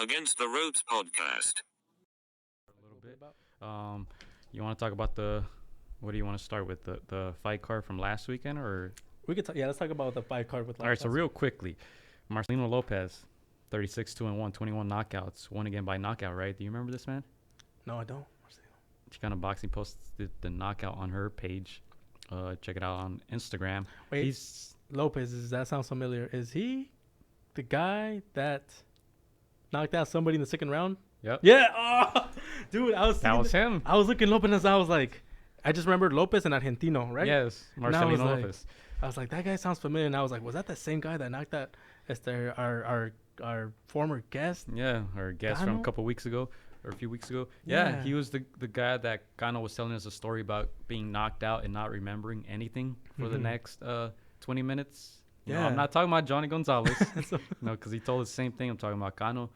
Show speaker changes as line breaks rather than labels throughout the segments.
Against the Ropes podcast.
A little bit. You want to talk about what do you want to start with? The fight card from last weekend, or?
We could let's talk about the fight card with
All right, so real quickly, Marcelino Lopez, 36-2-1, 21 knockouts, won again by knockout, right? Do you remember this, man?
No, I don't.
Chicana Boxing posted the knockout on her page. Check it out on Instagram.
Wait, he's Lopez. Does that sound familiar? Is he the guy that knocked out somebody in the second round?
Yep.
Yeah. Oh, dude,
that was him.
I was looking Lopez. I was like, I just remembered Lopez and Argentino, right?
Yes, Marcelino Lopez.
I was like, that guy sounds familiar. And I was like, was that the same guy that knocked out our former guest?
Yeah, our guest from a couple weeks ago. Or a few weeks ago. Yeah, he was the guy that Gano was telling us a story about being knocked out and not remembering anything for the next 20 minutes. You know, I'm not talking about Johnny Gonzalez, because he told us the same thing. I'm talking about Gano,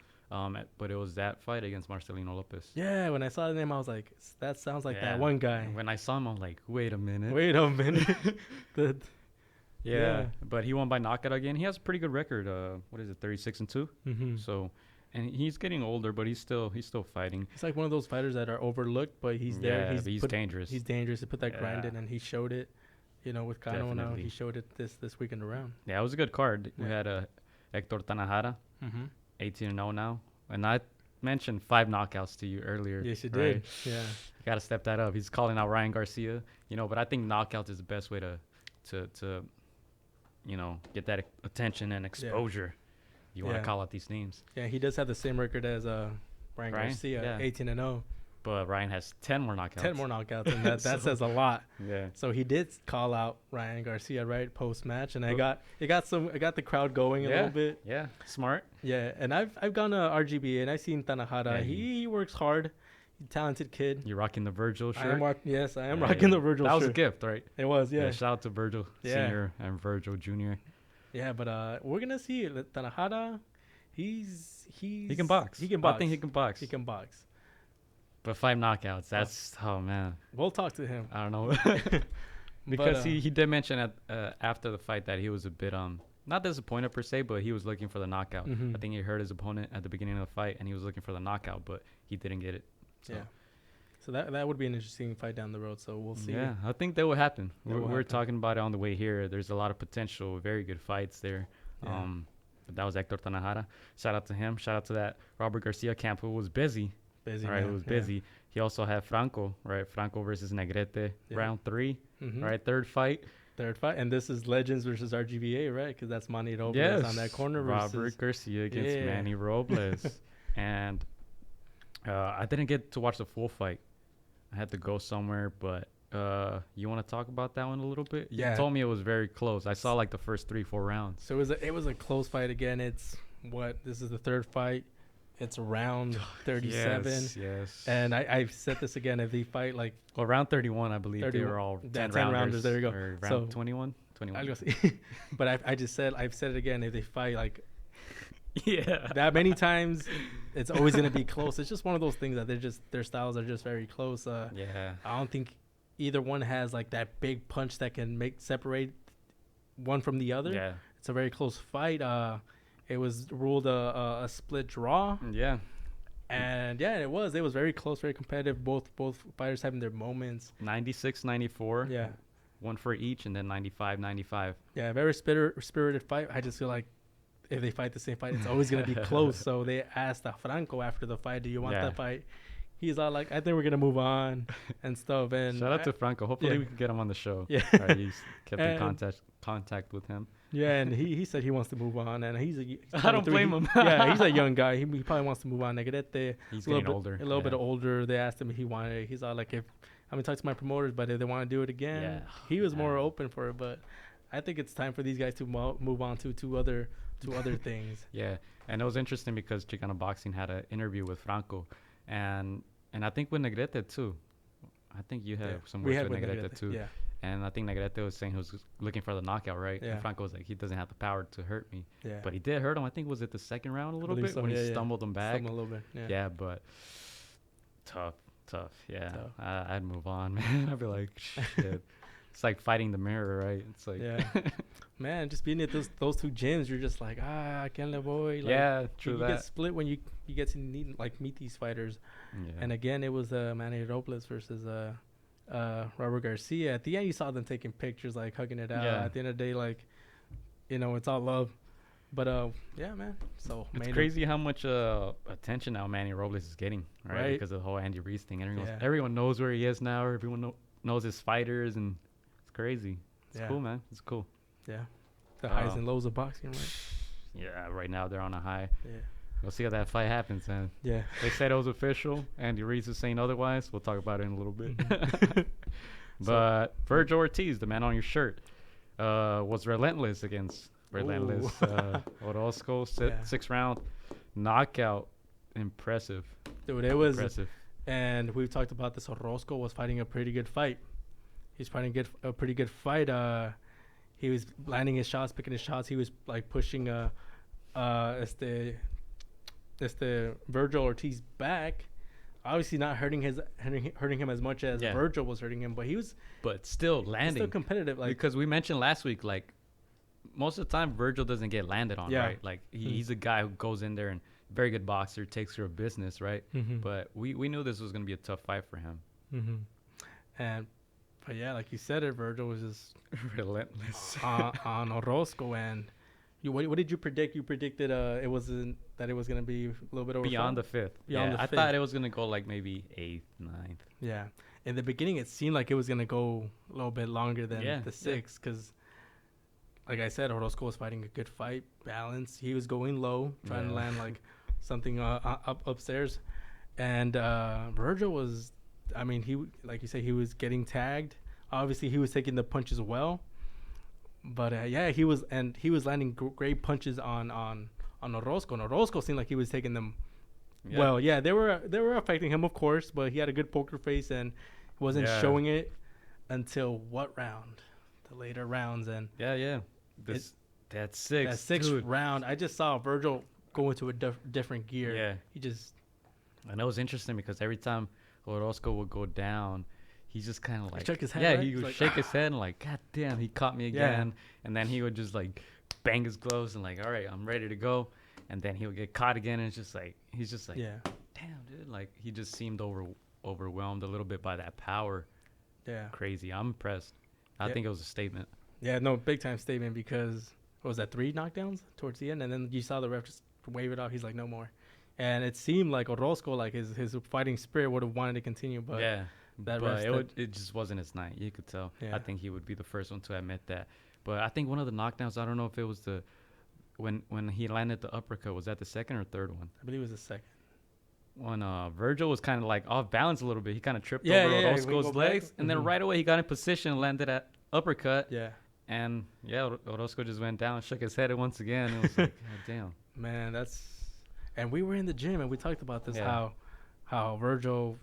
but it was that fight against Marcelino Lopez.
Yeah, when I saw the name, I was like, that sounds like that one guy.
When I saw him, I'm like, wait a minute. Yeah, but he won by knockout again. He has a pretty good record. 36-2? Mm-hmm. So... And he's getting older, but he's still fighting.
He's like one of those fighters that are overlooked, but he's there.
He's dangerous.
He's dangerous. He put that grind in, and he showed it. You know, with Kano now, he showed it this weekend around.
Yeah, it was a good card. We had Hector Tanajara, 18-0 now. And I mentioned 5 knockouts to you earlier.
Yes, you did. Yeah.
You got to step that up. He's calling out Ryan Garcia. You know, but I think knockouts is the best way to get that attention and exposure. Yeah. You want to call out these names.
Yeah, he does have the same record as Ryan Garcia, 18-0.
But Ryan has 10 more knockouts.
10 more knockouts, and that says a lot.
Yeah.
So he did call out Ryan Garcia right post match, and I got the crowd going a little bit.
Yeah, smart.
Yeah, and I've gone to RGBA and I've seen Tanajara. Yeah, he works hard. He's a talented kid.
You're rocking the Vergil shirt.
I am rocking the Vergil shirt.
That was a gift, right?
It was. Yeah.
Shout out to Vergil Senior and Vergil Junior.
Yeah, but we're gonna see Tanajara. He
can box.
He can box.
I think he can box.
He can box.
But 5 knockouts. That's man.
We'll talk to him.
I don't know because he did mention after the fight that he was a bit not disappointed per se, but he was looking for the knockout. Mm-hmm. I think he hurt his opponent at the beginning of the fight, and he was looking for the knockout, but he didn't get it. So. Yeah.
So that would be an interesting fight down the road. So we'll see.
Yeah, I think that will happen. We're talking about it on the way here. There's a lot of potential, very good fights there. Yeah. But that was Hector Tanajara. Shout out to him. Shout out to that Robert Garcia camp who was busy. Right, who was busy. He also had Franco, right? Franco versus Negrete, round 3, right? Third fight.
And this is Legends versus RGBA, right? Because that's Manny Robles on that corner.
Robert Garcia against Manny Robles. And I didn't get to watch the full fight. I had to go somewhere, but you want to talk about that one a little bit? You told me it was very close. I saw like the first 3-4 rounds.
So it was a close fight again. It's this is the third fight. It's round 37.
Yes.
And I've said this again. If they fight like
round 31, I believe they were all 10 rounders.
There you go.
Or round 21.
But I've said it again. If they fight like
yeah,
that many times, it's always gonna be close. It's just one of those things that their styles are just very close. I don't think either one has like that big punch that can separate one from the other.
Yeah,
it's a very close fight. It was ruled a split draw.
Yeah,
and it was very close, very competitive. Both fighters having their moments.
96-94.
Yeah,
one for each, and then 95-95.
Yeah, very spirited fight. I just feel like if they fight the same fight, it's always going to be close. So they asked Franco after the fight, do you want that fight? He's all like, I think we're going to move on and stuff. And
shout out to Franco. Hopefully we can get him on the show.
Yeah.
Right, he's kept in contact with him.
Yeah, and he said he wants to move on. And
I don't blame him.
Yeah, he's a young guy. He probably wants to move on.
He's getting older.
A little bit older. They asked him if he wanted it. He's all like, I'm going to talk to my promoters, but if they want to do it again, he was more open for it. But I think it's time for these guys to move on to other things.
Yeah, and it was interesting because Chicano Boxing had an interview with Franco, and I think with Negrete too. I think you have some words with Negrete too.
Yeah.
And I think Negrete was saying he was looking for the knockout, right?
Yeah.
And Franco was like, he doesn't have the power to hurt me.
Yeah.
But he did hurt him. I think was it the second round a little bit when he stumbled him back.
Stumbled a little bit.
Yeah, but tough. Yeah, I'd move on, man. I'd be like, shit. It's like fighting the mirror, right? It's like
man, just being at those two gyms, you're just like, can't live boy. Like,
yeah, true
you
that.
get split when you get to meet these fighters.
Yeah.
And again, it was Manny Robles versus Robert Garcia. At the end, you saw them taking pictures, like hugging it out.
Yeah.
At the end of the day, like, it's all love. But yeah, man. So
it's crazy how much attention now Manny Robles is getting, right? Because of the whole Andy Ruiz thing. Everyone knows where he is now. Everyone knows his fighters, and it's crazy. It's cool, man. It's cool.
Yeah. The highs and lows of boxing, right?
Yeah, right now they're on a high.
Yeah.
We'll see how that fight happens, man.
Yeah.
They said it was official. Andy Ruiz is saying otherwise. We'll talk about it in a little bit. But Vergil Ortiz, the man on your shirt, was relentless against Orozco. 6-round knockout. Impressive.
Dude, it was
impressive.
And we've talked about this. Orozco was fighting a pretty good fight. He's fighting a pretty good fight. He was landing his shots, picking his shots. He was like pushing Vergil Ortiz back. Obviously not hurting him as much as Vergil was hurting him, but still landing. Still competitive, like,
because we mentioned last week, like, most of the time Vergil doesn't get landed on, right? Like he's a guy who goes in there and very good boxer, takes care of business, right?
Mm-hmm.
But we knew this was gonna be a tough fight for him.
Mm-hmm. But yeah, like you said, Vergil was just
relentless
on Orozco. And what did you predict? You predicted it was gonna be a little bit over
beyond the fifth. I thought it was gonna go like maybe 8th, 9th.
Yeah, in the beginning it seemed like it was gonna go a little bit longer than the 6th, because, like I said, Orozco was fighting a good fight, balanced. He was going low, trying to land like something upstairs, and Vergil was. I mean, he, like you said, he was getting tagged. Obviously, he was taking the punches well, but he was landing great punches on Orozco. And Orozco seemed like he was taking them well. Yeah, they were affecting him, of course, but he had a good poker face and wasn't showing it until what round? The later rounds. And
that sixth
round, I just saw Vergil go into a different gear.
Yeah, and it was interesting because every time Orozco would go down, he's just kind of like,
shake his head.
Yeah,
right?
he would
like,
shake his head and like, God damn, he caught me again. And then he would just like bang his gloves and like, all right, I'm ready to go. And then he would get caught again, and he's just like, damn, dude, like he just seemed overwhelmed a little bit by that power.
Yeah,
crazy. I'm impressed. I think it was a statement.
Yeah, no, big time statement, because what was that, 3 knockdowns towards the end, and then you saw the ref just wave it off. He's like, no more. And it seemed like Orozco, like his fighting spirit would have wanted to continue, but
it just wasn't his night. You could tell. I think he would be the first one to admit that. But I think one of the knockdowns, I don't know if it was when he landed the uppercut, was that the second or third one?
I believe it was the second.
When Vergil was kind of like off balance a little bit, he kind of tripped over Orozco's legs, and then right away he got in position and landed at uppercut.
Yeah.
And Orozco just went down, shook his head once again, and it was like, God damn.
Man, and we were in the gym and we talked about this, how Vergil,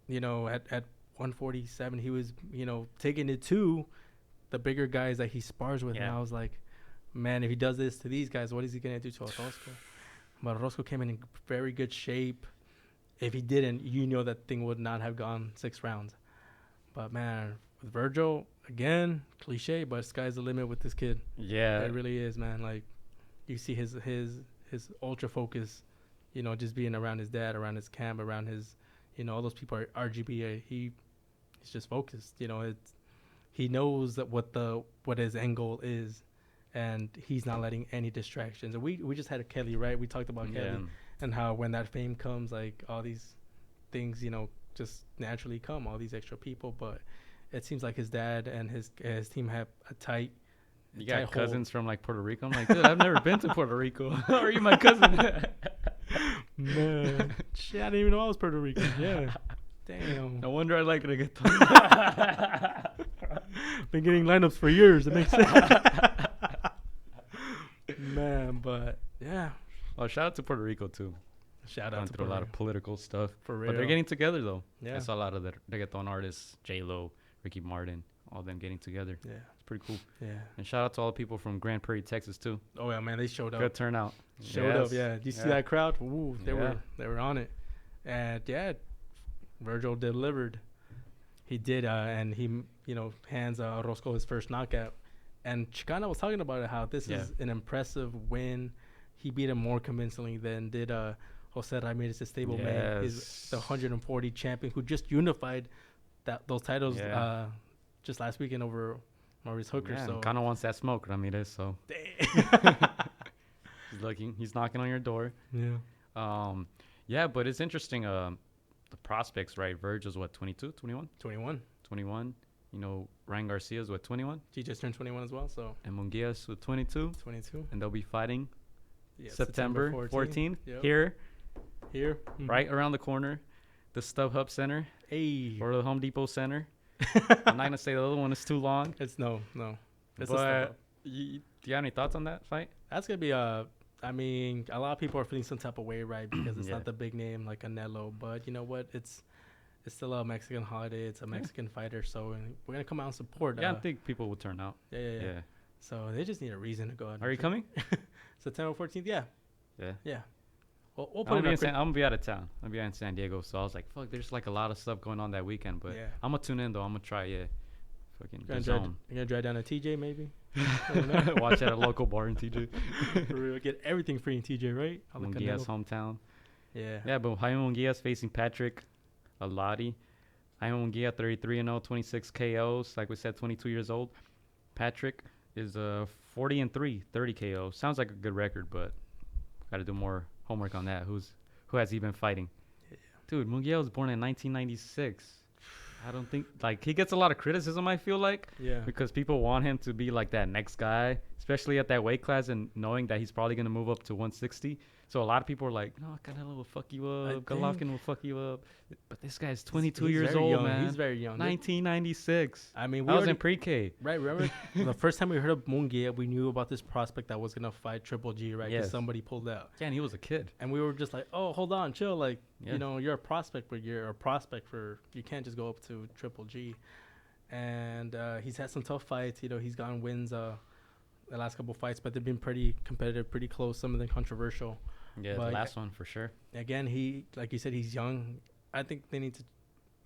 at 147, he was, taking it to the bigger guys that he spars with. And I was like, man, if he does this to these guys, what is he going to do to Orozco? But Orozco came in very good shape. If he didn't, that thing would not have gone 6 rounds. But man, with Vergil, again, cliche, but sky's the limit with this kid. Yeah. It really is, man. Like, you see his ultra focus, just being around his dad, around his camp, around his, all those people are RGB. He's just focused. He knows that what his end goal is, and he's not letting any distractions. And we just had a Kelly, right? We talked about Kelly and how when that fame comes, like all these things, just naturally come, all these extra people. But it seems like his dad and his team have a tight.
You got cousins from like Puerto Rico. I'm like, dude, I've never been to Puerto Rico. How are you my cousin?
Man, shit, I didn't even know I was Puerto Rican. Yeah, damn.
No wonder I like reggaeton.
Been getting lineups for years. It makes sense. Man, but yeah.
Oh, shout out to Puerto Rico too.
Shout out to
Puerto Rico. A lot of political stuff.
For real.
But they're getting together though.
Yeah.
I saw a lot of the reggaeton artists, J-Lo, Ricky Martin, all them getting together.
Yeah.
It's pretty cool.
Yeah.
And shout out to all the people from Grand Prairie, Texas too.
Oh yeah, man, they showed up.
Good turnout.
Showed up, yeah. Did you see that crowd? Ooh, they were on it. And yeah, Vergil delivered. He did, and he hands Orozco his first knockout. And Chicana was talking about it, how this is an impressive win. He beat him more convincingly than did Jose Ramirez, the stablemate. He's the 140 champion who just unified those titles just last weekend over Maurice Hooker.
Yeah,
so
kind of wants that smoke, Ramirez. So he's looking, he's knocking on your door.
Yeah.
Yeah, but it's interesting. The prospects, right? Vergil's what, 22, 21? 21. You know, Ryan Garcia's what, 21?
He just turned 21 as well. So.
And Munguia's with 22. And they'll be fighting September 14th here. Right around the corner, the StubHub Center, or the Home Depot Center. I'm not gonna say the other one is too long.
It's no. It's
but do you have any thoughts on that fight?
That's gonna be I mean, a lot of people are feeling some type of way, right? Because it's not the big name like Canelo, but you know what? It's still a Mexican holiday. It's a Mexican fighter, so we're gonna come out and support.
Yeah, I think people will turn out.
Yeah. So they just need a reason to go out.
Are you coming?
September 14th. Yeah. Well, we'll
I'm gonna be out of town. I'll be out in San Diego, so I was like, "Fuck, there's like a lot of stuff going on that weekend." But I'm gonna tune in though. I'm gonna try. Fucking
you're gonna drive down to TJ maybe.
Watch at a local bar in TJ.
For real, get everything free in TJ, right?
Munguia's hometown.
Yeah,
but Jaime Munguia's facing Patrick Alati. Jaime Munguia 33-0, 26 KOs. Like we said, 22 years old. Patrick is 40-3, 30 KOs. Sounds like a good record, but got to do more homework on that. Who has he been fighting? Dude, Munguia was born in 1996. I don't think, like, he gets a lot of criticism, I feel like.
Yeah.
Because people want him to be like that next guy, especially at that weight class, and knowing that he's probably going to move up to 160. So a lot of people are like, no, Canelo will fuck you up. Golovkin will fuck you up. But this guy's 22 years old, man.
He's very young.
1996.
I mean,
I was in pre-K.
Right, remember? The first time we heard of Munguia, we knew about this prospect that was going to fight Triple G, right? Because somebody pulled out.
Yeah, and he was a kid.
And we were just like, oh, hold on, chill. Like, you know, you're a prospect, but you're a prospect you can't just go up to Triple G. And he's had some tough fights. You know, he's gotten wins the last couple fights, but they've been pretty competitive, pretty close, some of them controversial.
Yeah, but the last one for sure.
Again, like you said, he's young. I think they need to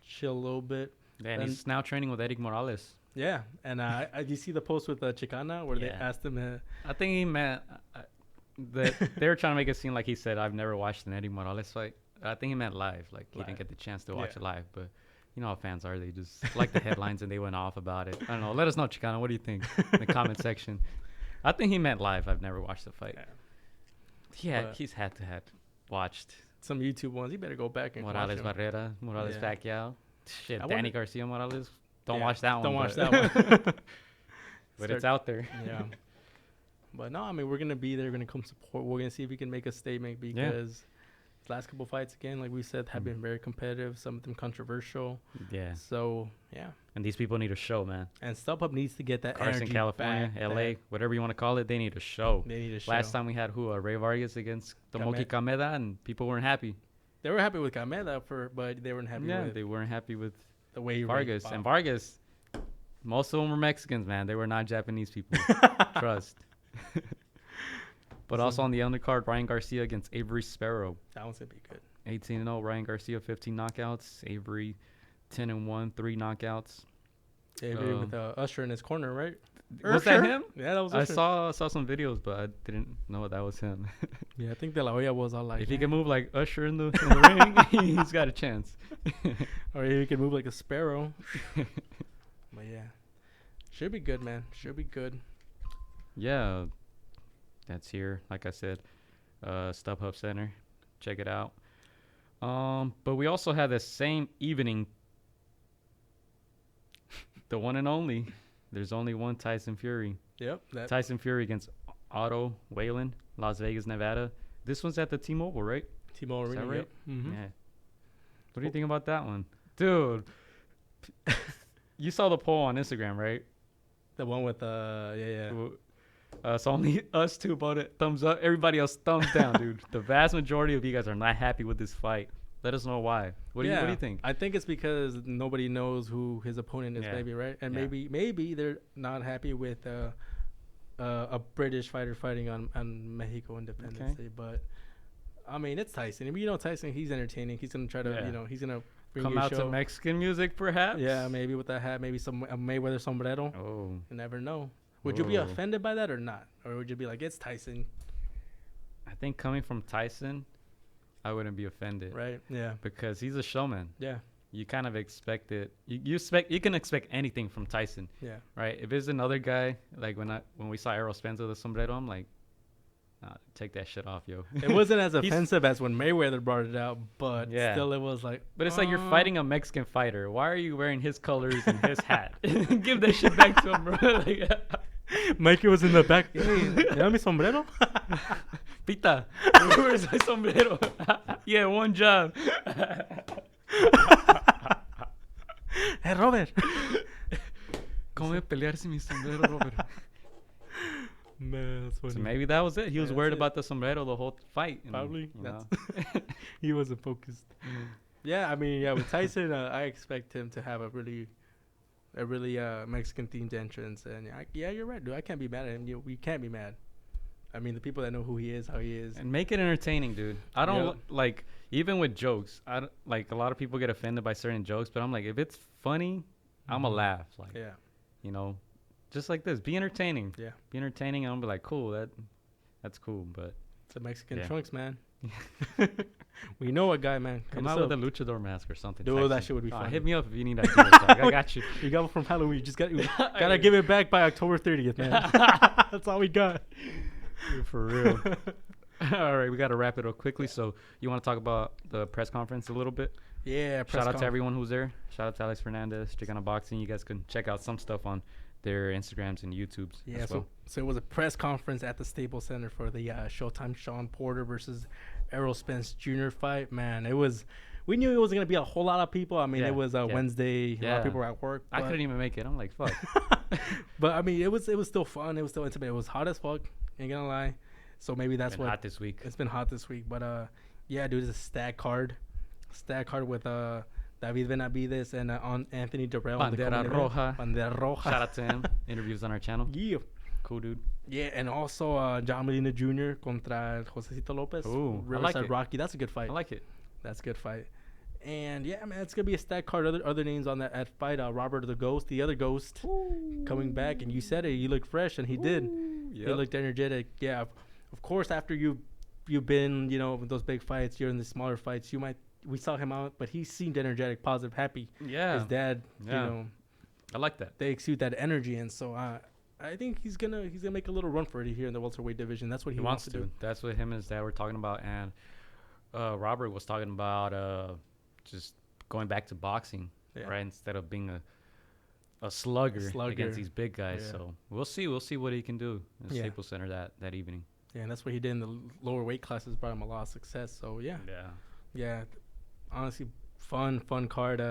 chill a little bit.
Yeah, and he's now training with Eric Morales.
Yeah, and you see the post with Chicana where they asked him.
I think he meant that they were trying to make it seem like he said, "I've never watched an Eric Morales fight." I think he meant live, like he didn't get the chance to watch it live. But you know how fans are; they just like the headlines and they went off about it. I don't know. Let us know, Chicana. What do you think in the comment section? I think he meant live. I've never watched the fight. He's had to have watched
some YouTube ones. You better go back and
Morales Barrera, Morales Pacquiao. Shit, Danny Garcia Morales. Don't watch that one.
Don't watch that one.
But it's out there.
Yeah. But no, I mean, we're going to be there. We're going to come support. We're going to see if we can make a statement because the last couple fights, again, like we said, have been very competitive. Some of them controversial. Yeah. So, yeah.
And these people need a show, man.
And StubHub needs to get that
Carson,
energy
California,
back,
LA, whatever you want to call it, they need a show.
They need a show.
Last time we had Ray Vargas against Tomoki Kameda, and people weren't happy.
They were happy with Kameda, but they weren't happy with...
Yeah, they weren't happy with
the way
Vargas. And Vargas, most of them were Mexicans, man. They were not Japanese people. Trust. But also on the undercard, Ryan Garcia against Avery Sparrow.
That one's going to be good.
18-0, Ryan Garcia, 15 knockouts. Avery, 10-1, 3 knockouts.
Avery with Usher in his corner, right?
Was that him?
Yeah, that was Usher.
I saw some videos, but I didn't know that was him.
Yeah, I think De La Hoya was all like...
If he can move like Usher in the ring, he's got a chance.
Or he can move like a sparrow. But yeah. Should be good, man. Should be good.
Yeah. That's here. Like I said, StubHub Center. Check it out. But we also had the same evening... The one and only. There's only one Tyson Fury.
Yep.
Tyson Fury against Otto Whalen, Las Vegas, Nevada. This one's at the T-Mobile, right?
T-Mobile Arena,
right?
Yep. Mm-hmm.
Yeah. What do you think about that one? Dude. You saw the poll on Instagram, right?
The one with, yeah.
So only us two voted thumbs up. Everybody else thumbs down, dude. The vast majority of you guys are not happy with this fight. Let us know why. What do you think?
I think it's because nobody knows who his opponent is, maybe, right? And maybe they're not happy with a British fighter fighting on Mexico Independence Day. But I mean, it's Tyson. I mean, you know, Tyson, he's entertaining. He's gonna try to, he's gonna bring
come out to Mexican music, perhaps.
Yeah, maybe with that hat, maybe some Mayweather sombrero.
Oh,
you never know. Would you be offended by that or not? Or would you be like, it's Tyson?
I think coming from Tyson, I wouldn't be offended.
Right? Yeah.
Because he's a showman.
Yeah.
You kind of expect it. You can expect anything from Tyson.
Yeah.
Right? If it's another guy, like when we saw Errol Spence with a sombrero, I'm like, nah, take that shit off, yo.
It wasn't as offensive as when Mayweather brought it out, but still it was like.
But it's like you're fighting a Mexican fighter. Why are you wearing his colors and his hat? Give that shit back to him, bro. Like,
Mikey was in the back. Hey, mi sombrero?
Pita, where's my sombrero? Yeah, one job.
Hey, Robert.
¿Cómo voy a pelear sin mi sombrero, Robert?
Man, that's funny.
So maybe that was it. He was worried about the sombrero the whole fight.
Probably. He wasn't focused. Yeah, I mean, with Tyson, I expect him to have a really Mexican themed entrance, and you're right, dude. I can't be mad at him. We can't be mad. I mean, the people that know who he is, how he is,
and make it entertaining, dude. I don't like even with jokes. I don't, like a lot of people get offended by certain jokes, but I'm like, if it's funny, I'ma laugh. Like, you know, just like this. Be entertaining. Yeah, be entertaining. And I'll be like, cool. That's cool. But
it's a Mexican trunks, man. We know a guy, man.
Come out with a luchador mask or something.
Dude, that shit would be fun.
Hit me up if you need that. I got you.
You got it from Halloween. You just gotta give it back by October 30th, man. That's all we got.
Dude, for real. All right, we got to wrap it up quickly. So you want to talk about the press conference a little bit?
Yeah.
Shout out to everyone who's there. Shout out to Alex Fernandez, Chicana Boxing. You guys can check out some stuff on their Instagrams and YouTubes.
Yeah. So it was a press conference at the Staples Center for the Showtime Sean Porter versus Errol Spence Jr. fight. Man, it was. We knew it wasn't gonna be a whole lot of people. I mean, it was Wednesday. A lot of people were at work.
I couldn't even make it. I'm like, fuck.
But I mean, it was still fun. It was still intimate. It was hot as fuck. Ain't gonna lie. So maybe that's what.
Hot this week.
It's been hot this week, but yeah, dude, it's a stack card with David Benavides and on Anthony Durrell.
Bandera
Roja.
Shout out to him. Interviews on our channel.
Yeah.
Cool dude.
Yeah, and also John Molina Jr. contra Josecito Lopez.
Ooh,
Riverside Rocky. That's a good fight.
I like it.
That's a good fight. And yeah, man, it's gonna be a stack card. Other names on that fight. Robert the Ghost, the other Ghost, coming back. And you said it. You looked fresh, and he did. Yep. He looked energetic. Yeah, of course. After you've been, with those big fights, you're in the smaller fights. We saw him out, but he seemed energetic, positive, happy.
Yeah.
His dad.
Yeah. I like that.
They exude that energy, and so I think he's gonna make a little run for it here in the welterweight division. That's what he wants to do.
That's what him and his dad were talking about, and Robert was talking about just going back to boxing, right? Instead of being a slugger against these big guys. Yeah. So we'll see what he can do in the Staples Center that evening.
Yeah, and that's what he did in the lower weight classes. Brought him a lot of success. So yeah. Honestly, fun card.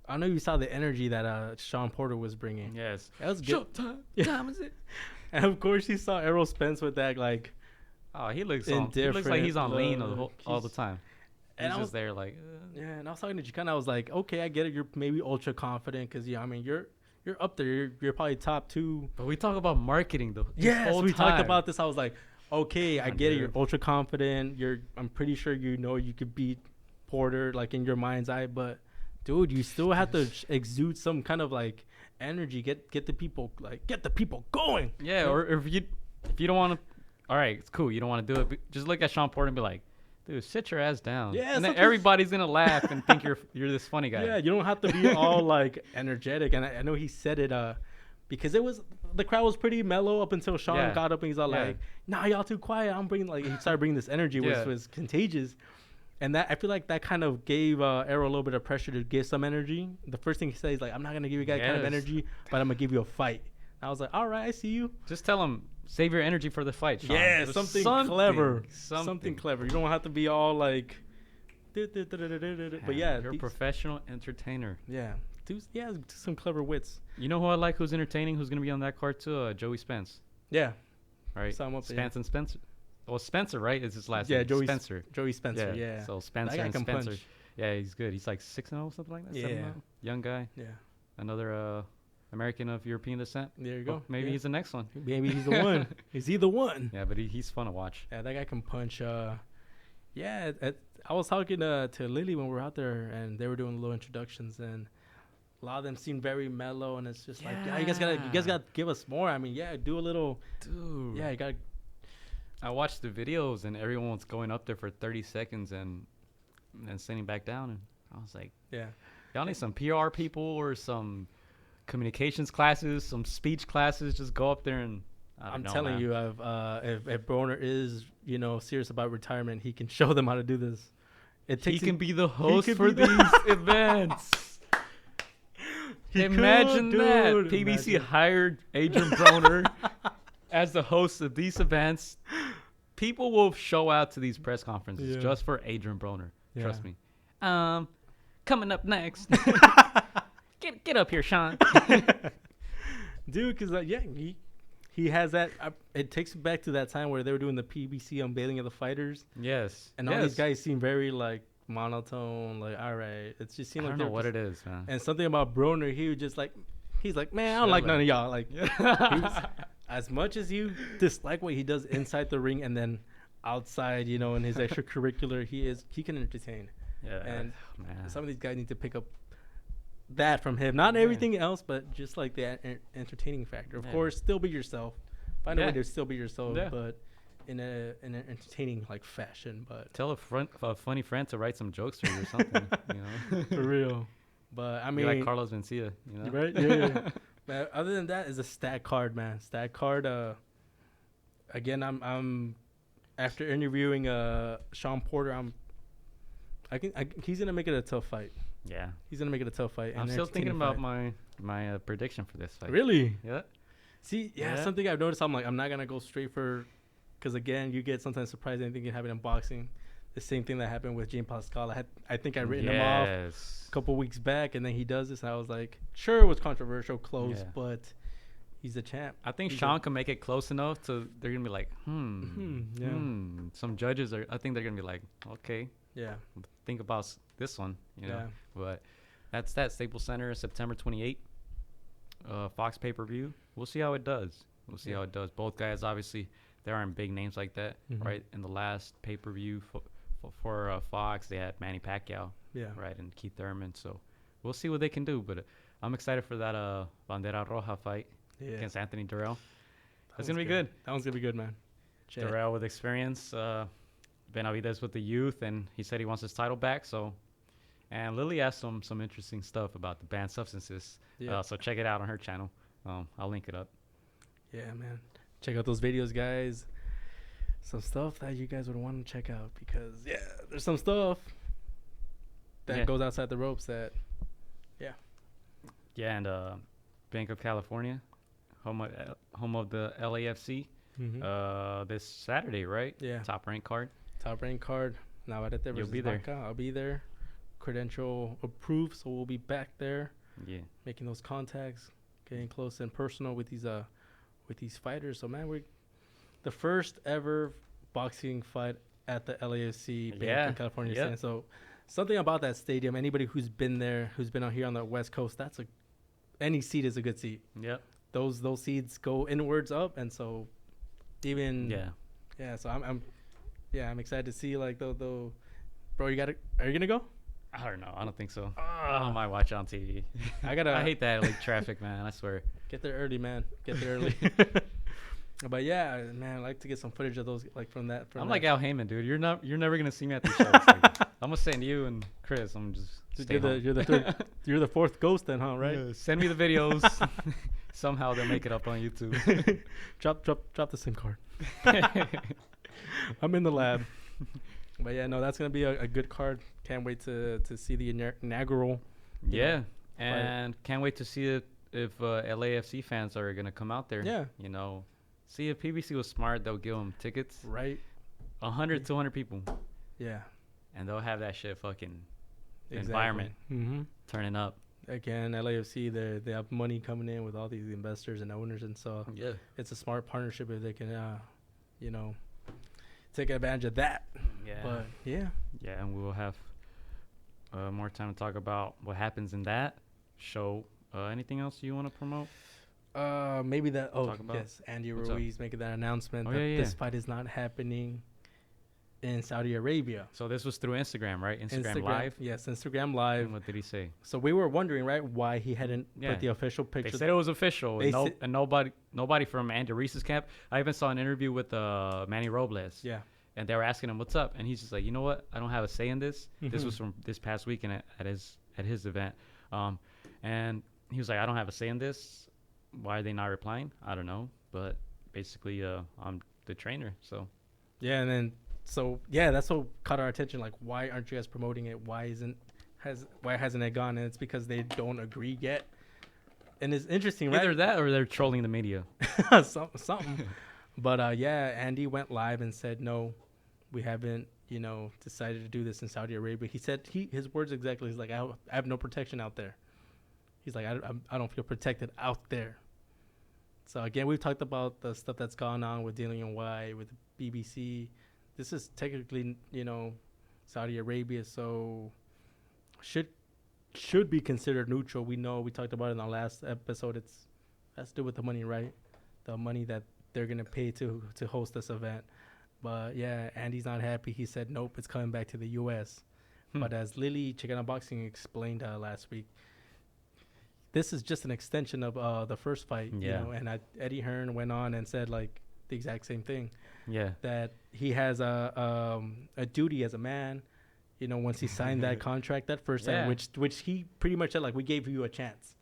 I know you saw the energy that Sean Porter was bringing.
Yes,
that was good.
Showtime. Time is it?
And of course, you saw Errol Spence with that
he looks like he's on lean all the time. And he's just there like.
And I was talking to Chicana. I was like, okay, I get it. You're maybe ultra confident because I mean you're up there. You're probably top 2.
But we talk about marketing though.
Yes, we talked about this. I was like, okay, I get it. You're ultra confident. I'm pretty sure you could beat Porter in your mind's eye, but dude, you still have to exude some kind of energy. Get the people going.
Yeah, or if you don't want to, all right, it's cool. You don't want to do it. But just look at Sean Porter and be like, dude, sit your ass down. Yeah, and then everybody's gonna laugh and think you're this funny guy.
Yeah, you don't have to be all energetic. And I know he said it because the crowd was pretty mellow up until Sean got up and he's all like, "Nah, y'all too quiet." I'm bringing he started bringing this energy, which was contagious. And that I feel like that kind of gave Errol a little bit of pressure to give some energy. The first thing he says is I'm not gonna give you guys kind of energy, but I'm gonna give you a fight. And I was like, all right, I see you.
Just tell him save your energy for the fight, Sean.
Yeah, something clever. Something clever. You don't have to be all but
you're a professional entertainer.
Yeah, do some clever wits.
You know who I like? Who's entertaining? Who's gonna be on that card too? Joey Spence.
Yeah.
Right. Spence and Spencer. Well, Spencer, right? Is his last name?
Yeah,
Spencer.
Joey Spencer, yeah.
So Spencer and Spencer. Punch. Yeah, he's good. He's like 6-0, something like that.
Yeah.
Young guy.
Yeah.
Another American of European descent.
There you go.
Well, maybe he's the next one.
Maybe he's the one. Is he the one?
Yeah, but he's fun to watch.
Yeah, that guy can punch. I was talking to Lily when we were out there, and they were doing little introductions, and a lot of them seem very mellow, and it's just like, yeah, you guys gotta give us more. I mean, yeah, do a little,
dude.
Yeah, you gotta.
I watched the videos, and everyone was going up there for 30 seconds and then sitting back down, and I was like,
yeah,
y'all need some PR people or some communications classes, some speech classes. Just go up there and.
I'm telling you, if Broner is, serious about retirement, he can show them how to do this.
He can be the host for these events. Imagine that. PBC hired Adrian Broner as the host of these events. People will show out to these press conferences just for Adrian Broner. Yeah. Trust me. Coming up next. Get up here, Sean.
Dude, because, he has that. It takes me back to that time where they were doing the PBC unveiling of the fighters.
Yes.
And all these guys seem very, like, monotone. Like, all right. It just seemed like
I don't know what it is, man.
And something about Broner, he was just like, he's like, man, I don't like none of y'all. Like, as much as you dislike what he does inside the ring and then outside, in his extracurricular, he can entertain.
Yeah.
And some of these guys need to pick up that from him, not everything else, but just like the entertaining factor. Of course, still be yourself. Find a way to still be yourself, but in an entertaining like fashion. But
tell a funny friend to write some jokes for you or something.
For real. But I mean,
like Carlos Mencia,
right? Yeah. But other than that, is a stat card, man. Stat card. Again, I'm after interviewing Sean Porter. He's gonna make it a tough fight.
Yeah,
he's gonna make it a tough fight.
I'm still thinking about my prediction for this fight.
Really?
Yeah.
See, something I've noticed. I'm like, I'm not gonna go straight for, because again, you get sometimes surprised anything can happen in boxing. The same thing that happened with James Pascal. I think I written him off a couple weeks back, and then he does this, and I was like, sure, it was controversial, close, but he's a champ.
I think Sean can make it close enough to they're gonna be like, Some judges I think they're gonna be like, okay.
Yeah.
Think about this one, But that's that Staples Center, September 28th. Fox pay-per-view. We'll see how it does. How it does. Both guys, obviously, there aren't big names like that, right? In the last pay-per-view for Fox, they had Manny Pacquiao, right, and Keith Thurman. So we'll see what they can do. But I'm excited for that Bandera Roja fight against Anthony Durrell. That's gonna be good.
That one's gonna be good, man.
Durrell with experience. Benavidez with the youth, and he said he wants his title back. So, and Lily asked some interesting stuff about the banned substances. So check it out on her channel. I'll link it up.
Yeah, man. Check out those videos, guys. Some stuff that you guys would want to check out because there's some stuff that goes outside the ropes that,
and Banc of California, home of the LAFC. This Saturday, right?
Yeah.
Top rank card.
Now at there.
You'll be there.
I'll be there. Credential approved, so we'll be back there.
Yeah. Making
those contacts, getting close and personal with these fighters. So man, we're the first ever boxing fight at the LAFC Banc of California stand. So something about that stadium. Anybody who's been there, who's been out here on the West Coast, any seat is a good seat. Yep. Those seats go inwards up, and so even So I'm excited to see like the bro. Are you gonna go?
I don't know. I don't think so. I might watch it on TV. I hate that like traffic, man. I swear.
Get there early, man. Get there early. But yeah, man, I'd like to get some footage of those like from that.
I'm like Al Heyman, dude. You're never gonna see me at these shows. Like, I'm gonna send you and Chris. I'm just.
You're the third. You're the fourth ghost then, huh? Right.
Yeah, send me the videos. Somehow they'll make it up on YouTube.
Drop the SIM card. I'm in the lab. But yeah, no, that's gonna be a good card. Can't wait to see the inaugural.
Yeah, and can't wait to see if LAFC fans are gonna come out there. Yeah, see if PBC was smart, they'll give them tickets.
Right,
100, 200 people.
Yeah,
and they'll have that shit fucking environment turning up.
Again, LAFC, they have money coming in with all these investors and owners, and so it's a smart partnership if they can, take advantage of that.
Yeah.
But yeah,
and we will have more time to talk about what happens in that show. Anything else you want to promote?
Maybe that. Oh, yes, Andy Ruiz making that announcement that this fight is not happening. in Saudi Arabia.
So this was through Instagram, right? Instagram Live?
Yes, Instagram Live.
And what did he say?
So we were wondering, right, why he hadn't put the official picture.
They said it was official. And nobody from Andy Reese's camp. I even saw an interview with Manny Robles.
Yeah.
And they were asking him, what's up? And he's just like, you know what? I don't have a say in this. This was from this past weekend at his event. And he was like, I don't have a say in this. Why are they not replying? I don't know. But basically, I'm the trainer. So. Yeah,
and then that's what caught our attention. Like, why aren't you guys promoting it? Why hasn't it gone? And it's because they don't agree yet. And it's interesting, right?
Either that or they're trolling the media.
Something. But Andy went live and said, no, we haven't, decided to do this in Saudi Arabia. He said his words exactly. He's like, I have no protection out there. He's like, I don't feel protected out there. So again, we've talked about the stuff that's gone on with Dealing and Why, with the BBC. This is technically, Saudi Arabia, so should be considered neutral. We know, we talked about it in our last episode. It has to do with the money, right? The money that they're gonna pay to host this event. But yeah, Andy's not happy. He said, nope, it's coming back to the U.S. But as Lily Chicana Boxing explained last week, this is just an extension of the first fight. And Eddie Hearn went on and said like the exact same thing. Yeah, that he has a duty as a man. Once he signed that contract, that first time, which he pretty much said like, we gave you a chance.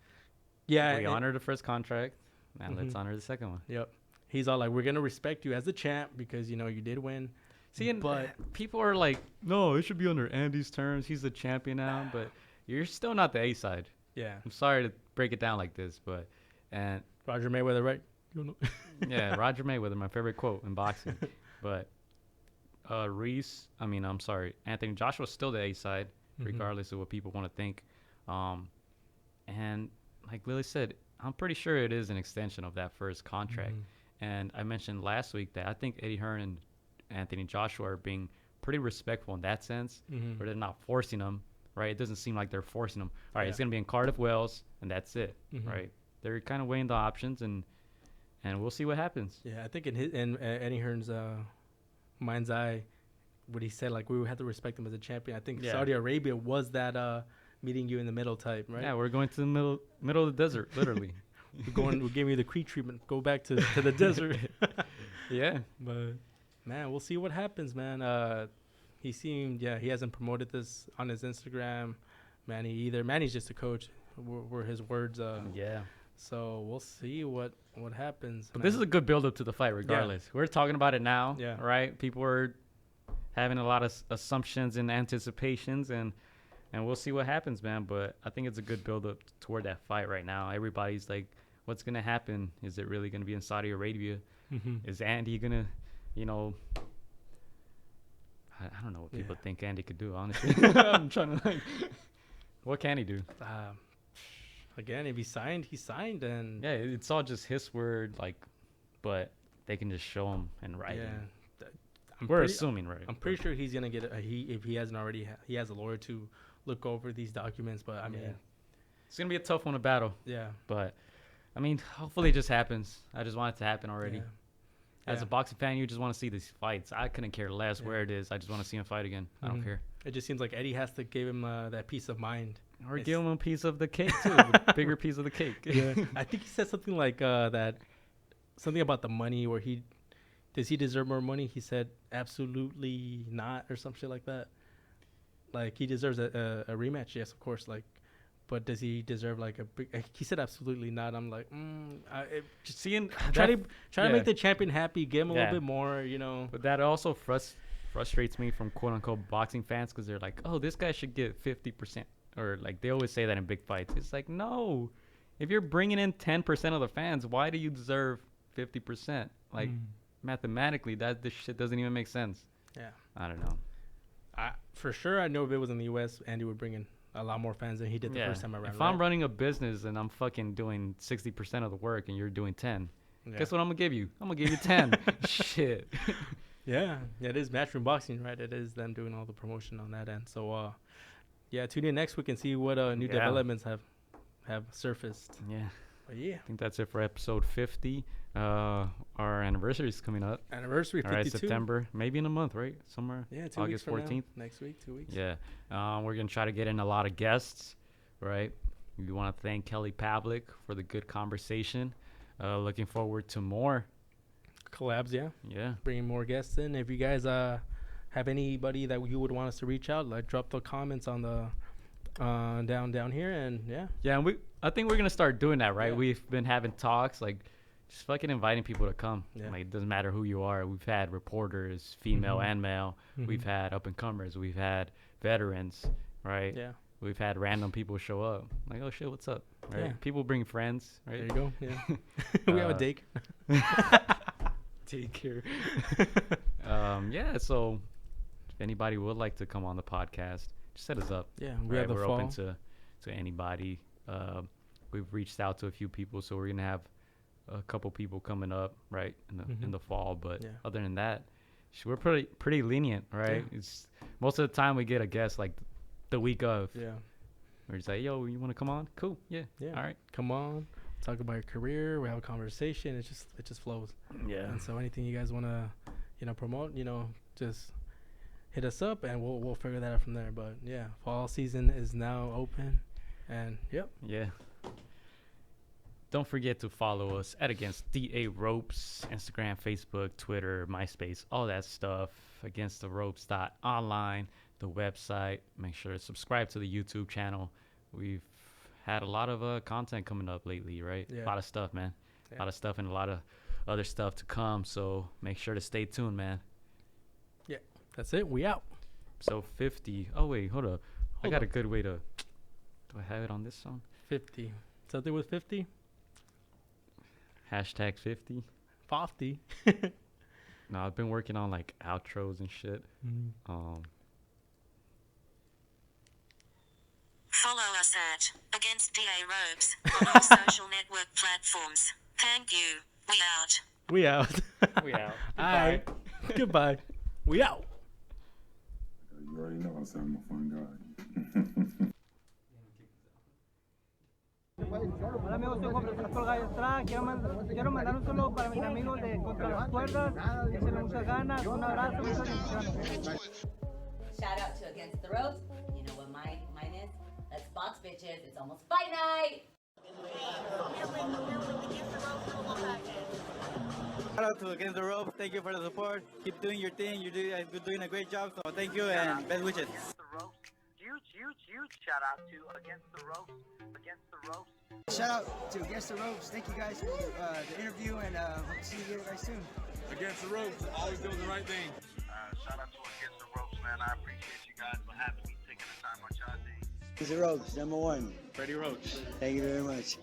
Yeah,
we honored the first contract. Now let's honor the second one.
Yep. He's all like, we're gonna respect you as the champ because you did win.
See, but people are like, no, it should be under Andy's terms. He's the champion now, but you're still not the A side.
Yeah.
I'm sorry to break it down like this, but
Roger Mayweather, right?
Yeah, Roger Mayweather, my favorite quote in boxing. But Anthony Joshua's still the A side, regardless of what people want to think. And like Lily said, I'm pretty sure it is an extension of that first contract. And I mentioned last week that I think Eddie Hearn and Anthony Joshua are being pretty respectful in that sense, where they're not forcing them, right? It doesn't seem like they're forcing them. All right, it's going to be in Cardiff, Wales, and that's it, right? They're kind of weighing the options, and we'll see what happens.
Yeah, I think in Eddie Hearn's mind's eye, what he said, like, we have to respect him as a champion. I think Saudi Arabia was that meeting you in the middle type, right?
Yeah, we're going to the middle of the desert, literally.
We're giving you the Crete treatment. Go back to the desert.
Yeah.
But, man, we'll see what happens, man. He hasn't promoted this on his Instagram. Manny either. Manny's just a coach, were his words.
Yeah.
So we'll see what happens.
But this is a good build-up to the fight regardless. Yeah. We're talking about it now, right? People are having a lot of assumptions and anticipations, and we'll see what happens, man. But I think it's a good build-up toward that fight right now. Everybody's like, what's going to happen? Is it really going to be in Saudi Arabia? Is Andy going to, I don't know what people think Andy could do, honestly. I'm trying to what can he do?
Again, if he signed, he signed. And
yeah, it's all just his word, but they can just show him in writing. Yeah. We're assuming, right?
I'm pretty sure he's going to get if he hasn't already, he has a lawyer to look over these documents, but I mean,
it's gonna be a tough one to battle.
Yeah,
but I mean, hopefully it just happens. I just want it to happen already. Yeah. As a boxing fan, you just want to see these fights. I couldn't care less where it is. I just want to see him fight again. I don't care.
It just seems like Eddie has to give him that peace of mind,
or give him a piece of the cake too, a bigger piece of the cake.
Yeah, I think he said something like that, something about the money, where does he deserve more money? He said absolutely not, or some shit like that. Like, he deserves a rematch, yes, of course. Like, but does he deserve like a big? He said absolutely not. I'm like,
just seeing
try to make the champion happy, give him a little bit more,
But that also frustrates me from quote unquote boxing fans, because they're like, oh, this guy should get 50%, or like they always say that in big fights. It's like, no, if you're bringing in 10% of the fans, why do you deserve 50%? Like, mathematically, this shit doesn't even make sense.
Yeah,
I don't know.
For sure, I know if it was in the U.S., Andy would bring in a lot more fans than he did the first time around.
If I'm running a business and I'm fucking doing 60% of the work and you're doing 10, guess what I'm gonna give you? I'm gonna give you 10. Shit.
Yeah, it is Matchroom Boxing, right? It is them doing all the promotion on that end. So, tune in next week and see what new developments have surfaced.
Yeah.
But yeah.
I think that's it for episode 50. Our anniversary is coming up.
Anniversary 52.
All right, September, maybe in a month, right? Somewhere.
Yeah, 2
August
weeks from
14th.
now. Next week, 2 weeks.
Yeah. We're going to try to get in a lot of guests, right? We want to thank Kelly Pavlik for the good conversation. Looking forward to more
collabs. Yeah, bringing more guests in. If you guys have anybody that you would want us to reach out, like drop the comments on the down here, and
and I think we're gonna start doing that, right? We've been having talks, like just fucking inviting people to come. Like it doesn't matter who you are. We've had reporters, female and male. We've had up and comers. We've had veterans, right? We've had random people show up. Like, oh shit, what's up? Right? People bring friends, right?
There you go. Yeah. We have a daycare.
Daycare. So if anybody would like to come on the podcast, just set us up.
Yeah,
we're open to anybody. We've reached out to a few people, so we're gonna have a couple people coming up, right, in the fall. But other than that, we're pretty lenient, right? It's most of the time we get a guest like the week of. Yeah. We're just like, yo, you want to come on? Cool. Yeah. All right.
Come on. Talk about your career. We have a conversation. It just flows.
Yeah.
And so anything you guys want to, promote, just hit us up and we'll figure that out from there. But yeah, fall season is now open, and
Yeah. Don't forget to follow us at againstdaropes, Instagram, Facebook, Twitter, MySpace, all that stuff. Againstdaropes.online, the website. Make sure to subscribe to the YouTube channel. We've had a lot of content coming up lately, right?
Yeah.
A lot of stuff, man. A lot of stuff and a lot of other stuff to come. So make sure to stay tuned, man.
Yeah, that's it. We out.
So 50. Oh, wait, hold up. I got a good way to... Do I have it on this song?
50. Something with 50?
Hashtag 50.
Fofty.
No, I've been working on like outros and shit.
Follow us at againstdaropes on all social network platforms. Thank you. We out.
We out.
We out.
Goodbye. Goodbye. We out.
You already know I'm a fun guy.
Hola amigos, soy Juan Francisco AtR. Quiero mandar un saludo para mis amigos de Contra las Cuerdas. Échenle muchas ganas. Un abrazo, muchas bendiciones.
Shout out to Against the Ropes. You know what mine is? Let's box, bitches. It's almost fight night.
Shout out to Against the Ropes. Thank you for the support. Keep doing your thing. You're doing a great job. So thank you and best wishes.
Huge shout out to Against the Ropes.
Shout out to Against the Ropes. Thank you guys for the interview, and hope to see you guys soon.
Against the ropes, always doing the right thing.
Shout out to Against the Ropes, man. I appreciate you guys for having me, taking the time on y'all day.
Against the Ropes, #1.
Freddie Roach.
Thank you very much.